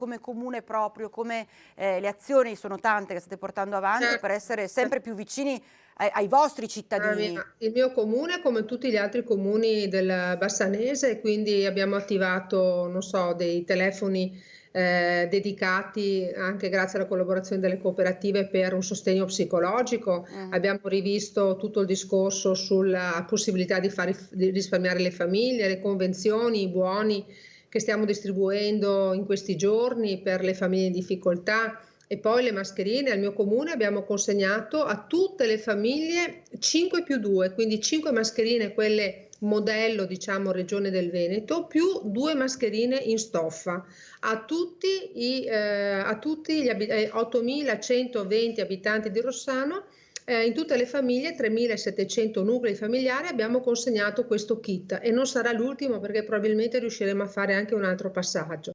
come comune proprio, come le azioni sono tante che state portando avanti Certo, per essere cer sempre più vicini ai vostri cittadini. il mio comune, come tutti gli altri comuni del Bassanese, quindi abbiamo attivato, non so, dei telefoni dedicati anche grazie alla collaborazione delle cooperative per un sostegno psicologico. Mh-mh. Abbiamo rivisto tutto il discorso sulla possibilità di risparmiare le famiglie, le convenzioni, i buoni che stiamo distribuendo in questi giorni per le famiglie in difficoltà. E poi le mascherine al mio comune abbiamo consegnato a tutte le famiglie 5 più 2, quindi 5 mascherine, quelle modello, diciamo, regione del Veneto, più 2 mascherine in stoffa a tutti gli 8.120 abitanti di Rossano. In tutte le famiglie, 3.700 nuclei familiari, abbiamo consegnato questo kit e non sarà l'ultimo perché probabilmente riusciremo a fare anche un altro passaggio.